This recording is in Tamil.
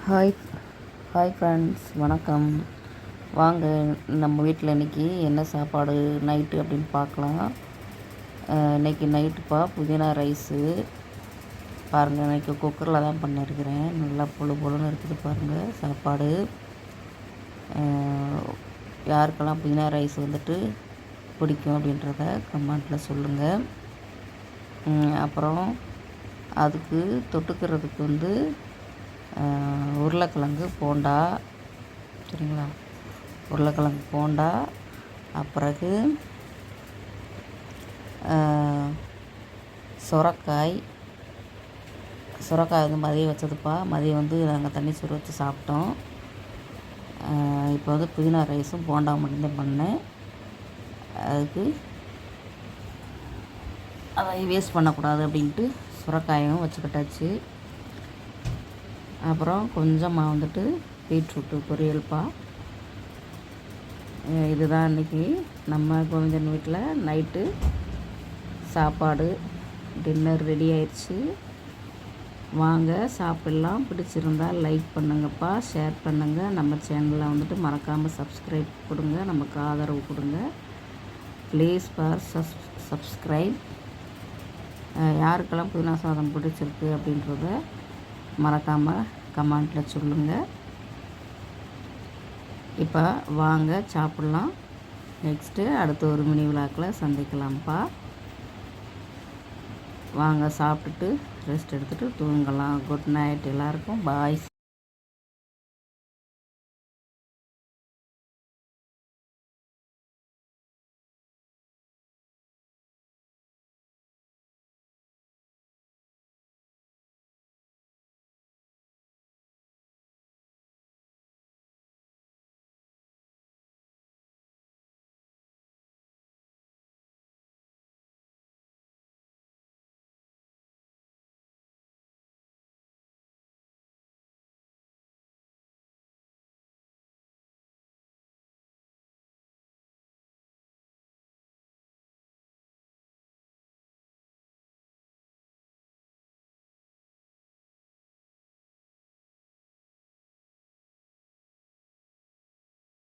ஹாய் ஹாய் ஃப்ரெண்ட்ஸ், வணக்கம். வாங்க நம்ம வீட்டில் இன்றைக்கி என்ன சாப்பாடு நைட்டு அப்படின்னு பார்க்கலாம். இன்றைக்கி நைட்டுப்பா புதினா ரைஸு பாருங்கள். இன்றைக்கி குக்கரில் தான் பண்ணியிருக்கிறேன். நல்லா பொழு பொழுன்னு இருக்குது பாருங்கள் சாப்பாடு. யாருக்கெல்லாம் புதினா ரைஸ் வந்துட்டு பிடிக்கும் அப்படின்றத கமெண்ட்டில் சொல்லுங்கள். அப்புறம் அதுக்கு தொட்டுக்கிறதுக்கு வந்து உருளைக்கிழங்கு போண்டா, சரிங்களா? உருளைக்கிழங்கு போண்டா, அப்புறகு சுரக்காய் வந்து மதியம் வச்சதுப்பா. மதியம் வந்து நாங்கள் தண்ணி சோறு வச்சு சாப்பிட்டோம். இப்போ வந்து புதினா ரைஸும் போண்டா மட்டும்தான் பண்ணேன். அதுக்கு அதை வேஸ்ட் பண்ணக்கூடாது அப்படின்ட்டு சுரக்காயும் வச்சுக்கிட்டாச்சு. அப்புறம் கொஞ்சமாக வந்துட்டு பீட்ரூட்டு பொரியல்ப்பா. இதுதான் இன்றைக்கி நம்ம கோவிந்தன் வீட்டில் நைட்டு சாப்பாடு. டின்னர் ரெடி ஆயிடுச்சு. வாங்க சாப்பிட்லாம். பிடிச்சிருந்தால் லைக் பண்ணுங்கப்பா, ஷேர் பண்ணுங்கள். நம்ம சேனலில் வந்துட்டு மறக்காமல் சப்ஸ்கிரைப் கொடுங்க, நமக்கு ஆதரவு கொடுங்க. Please for subscribe. யாருக்கெல்லாம் புதினா சாதம் பிடிச்சிருக்கு அப்படின்றத மறக்காமல் கமெண்ட்டில் சொல்லுங்கள். இப்போ வாங்க சாப்பிட்லாம். நெக்ஸ்ட்டு அடுத்த ஒரு மினி விழாக்கில் சந்திக்கலாம்ப்பா. வாங்க சாப்பிட்டுட்டு ரெஸ்ட் எடுத்துகிட்டு தூங்கலாம். குட் நைட் எல்லாருக்கும். பாய்.